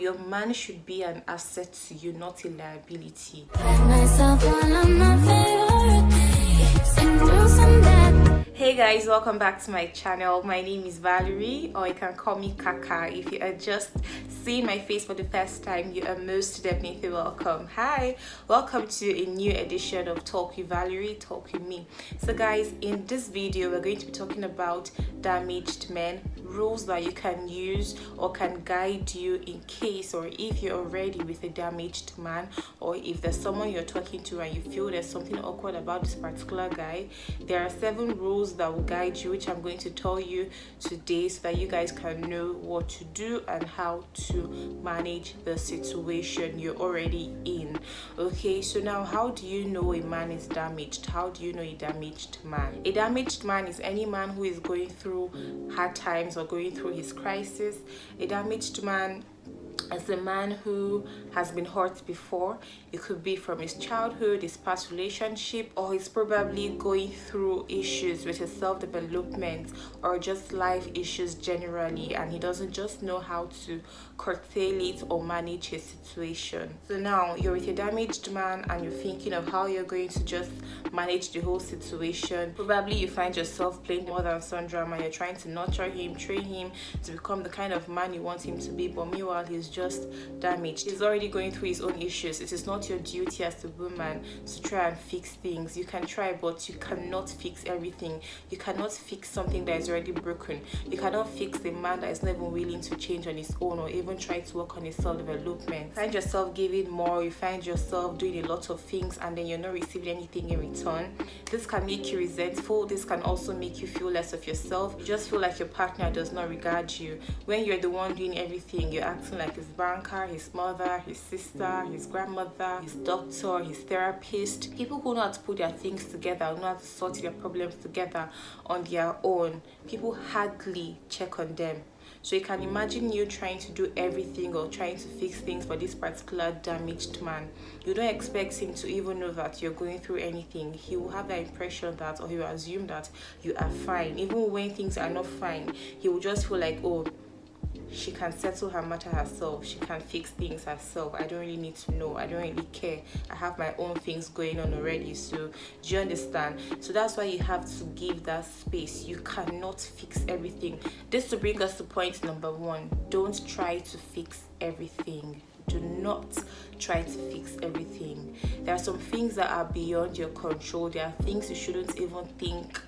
your man should be an asset to you, not a liability. Hey guys, welcome back to my channel. My name is Valerie, or you can call me Kaka. If you are just seeing my face for the first time, you are most definitely welcome. Hi, welcome to a new edition of Talk with Valerie, Talk with me. So guys, in this video we're going to be talking about damaged men, rules that you can use or can guide you in case or if you're already with a damaged man, or if there's someone you're talking to and you feel there's something awkward about this particular guy. There are 7 rules that will guide you, which I'm going to tell you today, so that you guys can know what to do and how to manage the situation you're already in. Okay, so now, how do you know a man is damaged? How do you know a damaged man? A damaged man is any man who is going through hard times or going through his crisis. A damaged man as a man who has been hurt before. It could be from his childhood, his past relationship, or he's probably going through issues with his self-development or just life issues generally, and he doesn't just know how to curtail it or manage his situation. So now you're with a damaged man and you're thinking of how you're going to just manage the whole situation. Probably you find yourself playing more than some drama. You're trying to nurture him, train him to become the kind of man you want him to be, but meanwhile he's just damaged. He's already going through his own issues. It is not your duty as a woman to try and fix things. You can try, but you cannot fix everything. You cannot fix something that is already broken. You cannot fix a man that is not even willing to change on his own or even try to work on his self-development. You find yourself giving more, you find yourself doing a lot of things, and then you're not receiving anything in return. This can make you resentful. This can also make you feel less of yourself. You just feel like your partner does not regard you. When you're the one doing everything, you're acting like his banker, his mother, his sister, his grandmother, his doctor, his therapist. People who know how to put their things together, who know how to sort their problems together on their own. People hardly check on them. So you can imagine you trying to do everything or trying to fix things for this particular damaged man. You don't expect him to even know that you're going through anything. He will have the impression that, or he will assume that you are fine. Even when things are not fine, he will just feel like, oh, she can settle her matter herself, she can fix things herself, I don't really need to know, I don't really care, I have my own things going on already. So do you understand? So that's why you have to give that space. You cannot fix everything. This to bring us to point number 1. Don't try to fix everything. Do not try to fix everything. There are some things that are beyond your control. There are things you shouldn't even think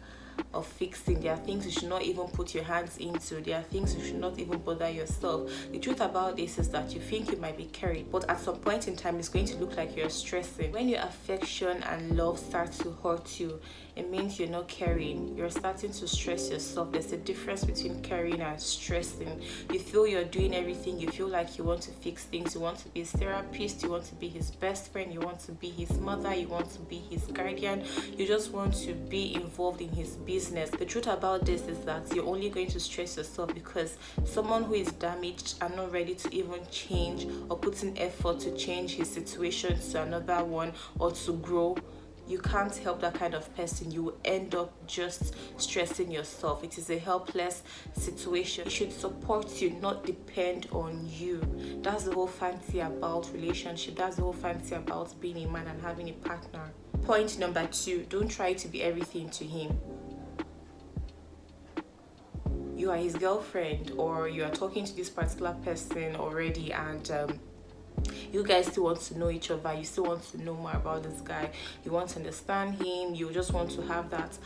of fixing. There are things you should not even put your hands into. There are things you should not even bother yourself. The truth about this is that you think you might be caring, but at some point in time it's going to look like you're stressing. When your affection and love start to hurt you, it means you're not caring. You're starting to stress yourself. There's a difference between caring and stressing. You feel you're doing everything. You feel like you want to fix things. You want to be his therapist. You want to be his best friend. You want to be his mother. You want to be his guardian. You just want to be involved in his business. The truth about this is that you're only going to stress yourself because someone who is damaged and not ready to even change or put in effort to change his situation to another one or to grow, you can't help that kind of person. You will end up just stressing yourself. It is a helpless situation. It should support you, not depend on you. That's the whole fancy about relationship. That's the whole fancy about being a man and having a partner. Point number 2, don't try to be everything to him. You are his girlfriend, or you are talking to this particular person already, and you guys still want to know each other. You still want to know more about this guy. You want to understand him. You just want to have that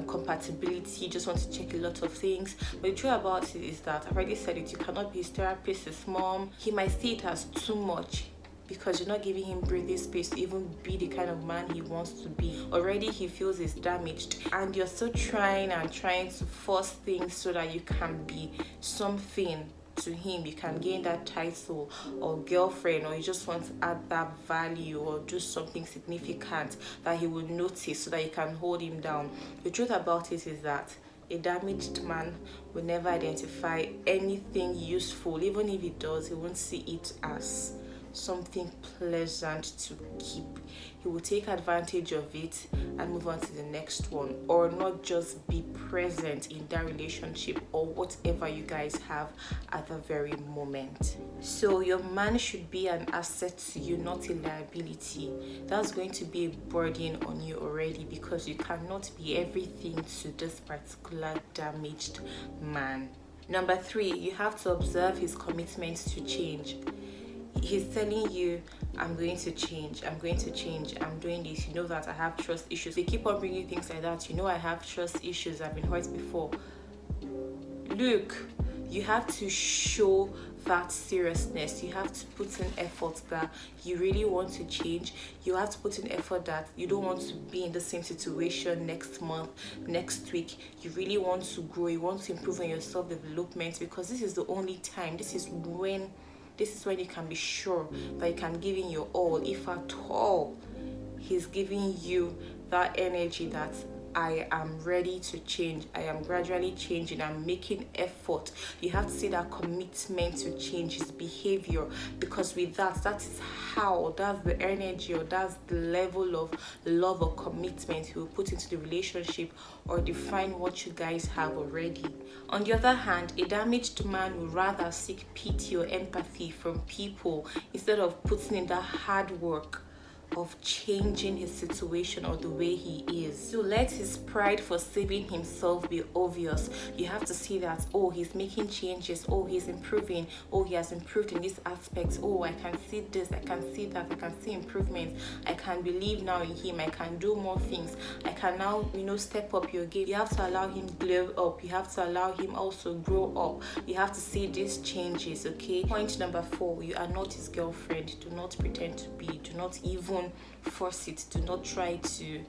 compatibility. You just want to check a lot of things. But the truth about it is that, I've already said it, you cannot be his therapist, his mom. He might see it as too much, because you're not giving him breathing space to even be the kind of man he wants to be. Already he feels he's damaged, and you're still trying to force things so that you can be something to him. You can gain that title or girlfriend, or you just want to add that value or do something significant that he will notice so that you can hold him down. The truth about it is that a damaged man will never identify anything useful. Even if he does, he won't see it as something pleasant to keep. He will take advantage of it and move on to the next one, or not just be present in that relationship or whatever you guys have at the very moment. So your man should be an asset to you, not a liability. That's going to be a burden on you already, because you cannot be everything to this particular damaged man. Number 3, you have to observe his commitment to change. He's telling you, I'm going to change, I'm doing this. You know that I have trust issues. They keep on bringing things like that. You know I have trust issues, I've been hurt before. Look, you have to show that seriousness. You have to put in effort that you really want to change. You have to put in effort that you don't want to be in the same situation next month, next week. You really want to grow. You want to improve on your self-development, because this is the only time. This is when you can be sure that you can give in your all. If at all he's giving you that energy that I am ready to change, I am gradually changing, I'm making effort. You have to see that commitment to change his behavior, because with that's the energy, or that's the level of love or commitment he will put into the relationship, or define what you guys have already. On the other hand, a damaged man would rather seek pity or empathy from people instead of putting in that hard work of changing his situation or the way he is. So let his pride for saving himself be obvious. You have to see that, oh, he's making changes, oh, he's improving, oh, he has improved in this aspect, oh, I can see this, I can see that, I can see improvement, I can believe now in him, I can do more things, I can now, step up your game. You have to allow him glow up. You have to allow him also grow up. You have to see these changes, okay? Point number 4, you are not his girlfriend. Do not pretend to be. Do not even force it. Do not try to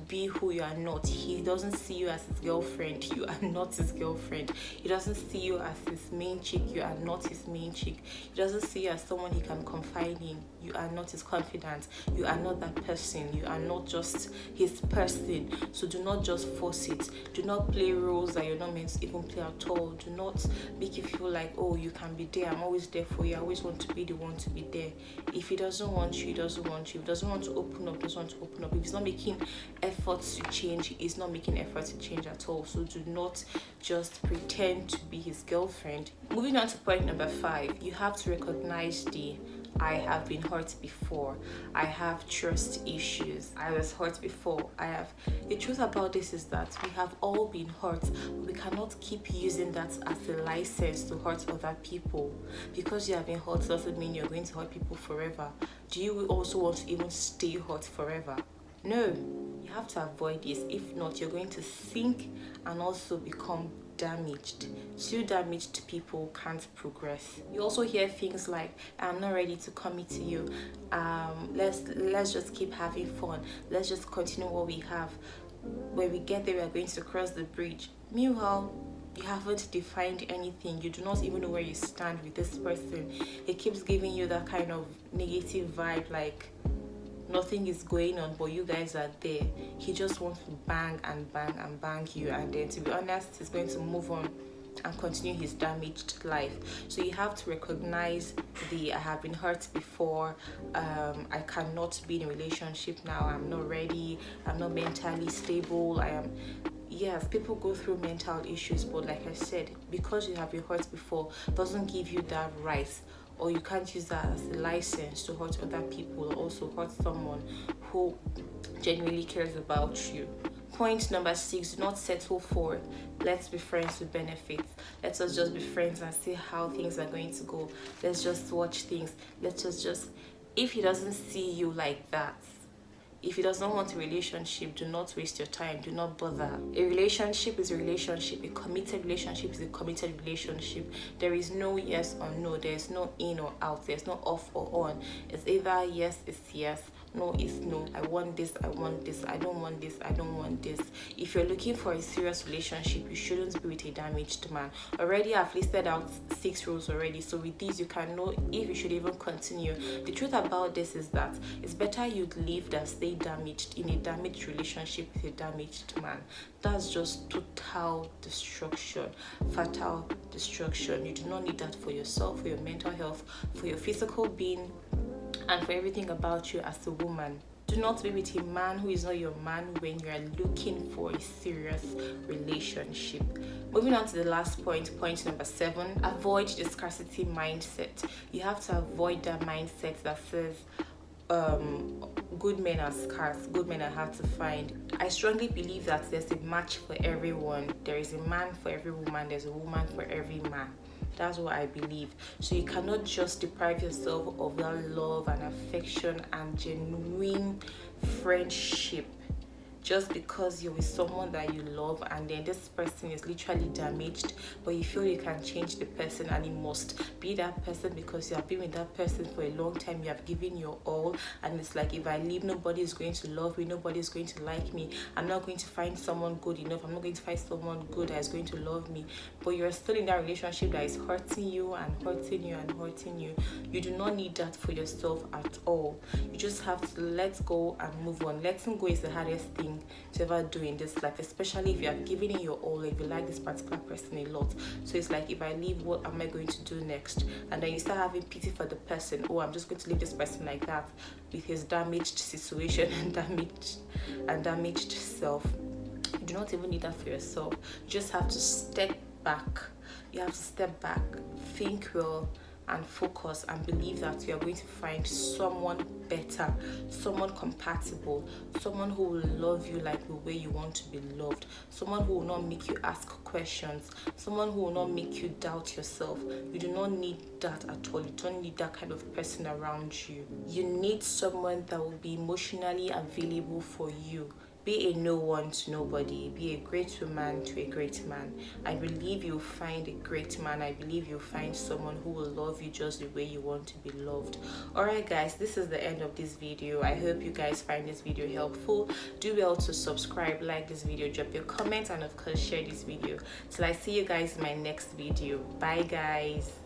be who you are not. He doesn't see you as his girlfriend. You are not his girlfriend. He doesn't see you as his main chick. You are not his main chick. He doesn't see you as someone he can confide in. You are not his confidant. You are not that person. You are not just his person. So do not just force it. Do not play roles that you're not meant to even play at all. Do not make you feel like, oh, you can be there, I'm always there for you, I always want to be the one to be there. If he doesn't want you, he doesn't want you. If he doesn't want to open up, doesn't want to open up. If he's not making efforts to change, he's not making efforts to change at all. So do not just pretend to be his girlfriend. Moving on to point number 5, you have to recognize the I have been hurt before. I have trust issues. I was hurt before. The truth about this is that we have all been hurt, but we cannot keep using that as a license to hurt other people. Because you have been hurt doesn't mean you're going to hurt people forever. Do you also want to even stay hurt forever? No, you have to avoid this. If not, you're going to sink and also become damaged. 2 damaged people can't progress. You also hear things like, I'm not ready to commit to you, let's just keep having fun, let's just continue what we have, when we get there we are going to cross the bridge. Meanwhile, you haven't defined anything. You do not even know where you stand with this person. It keeps giving you that kind of negative vibe, like nothing is going on, but you guys are there. He just wants to bang and bang and bang you, and then, to be honest, he's going to move on and continue his damaged life. So you have to recognize I have been hurt before, I cannot be in a relationship now, I'm not ready, I'm not mentally stable, Yes, people go through mental issues, but like I said, because you have been hurt before doesn't give you that right, or you can't use that as a license to hurt other people, or also hurt someone who genuinely cares about you. Point number 6, do not settle for let's be friends with benefits. Let us just be friends and see how things are going to go. Let's just watch things. If he doesn't see you like that, if he doesn't want a relationship, do not waste your time. Do not bother. A relationship is a relationship. A committed relationship is a committed relationship. There is no yes or no. There is no in or out. There's no off or on. It's either yes, it's yes. No is no. I want this, I want this. I don't want this, I don't want this. If you're looking for a serious relationship, you shouldn't be with a damaged man. Already, I've listed out 6 rules already. So with these, you can know if you should even continue. The truth about this is that it's better you live than stay damaged in a damaged relationship with a damaged man. That's just total destruction, fatal destruction. You do not need that for yourself, for your mental health, for your physical being, and for everything about you as a woman. Do not be with a man who is not your man when you are looking for a serious relationship. Moving on to the last point, point number 7, avoid the scarcity mindset. You have to avoid that mindset that says good men are scarce, good men are hard to find. I strongly believe that there's a match for everyone. There is a man for every woman, there's a woman for every man. That's what I believe. So you cannot just deprive yourself of that love and affection and genuine friendship just because you're with someone that you love and then this person is literally damaged, but you feel you can change the person and you must be that person because you have been with that person for a long time, you have given your all, and it's like, if I leave, nobody is going to love me, nobody is going to like me, I'm not going to find someone good enough, I'm not going to find someone good that is going to love me. But you're still in that relationship that is hurting you and hurting you and hurting you. You do not need that for yourself at all. You just have to let go and move on. Letting go is the hardest thing to ever do in this life, especially if you have given it your all, if you like this particular person a lot. So it's like, if I leave, what am I going to do next? And then you start having pity for the person. Oh, I'm just going to leave this person like that with his damaged situation and damaged self. You do not even need that for yourself. You just have to step back. You have to step back, think well, and focus and believe that you are going to find someone better, someone compatible, someone who will love you like the way you want to be loved, someone who will not make you ask questions, someone who will not make you doubt yourself. You do not need that at all. You don't need that kind of person around you. You need someone that will be emotionally available for you. Be a no one to nobody. Be a great woman to a great man. I believe you'll find a great man. I believe you'll find someone who will love you just the way you want to be loved. Alright guys, this is the end of this video. I hope you guys find this video helpful. Do well to subscribe, like this video, drop your comments, and of course share this video. Till I see you guys in my next video. Bye guys.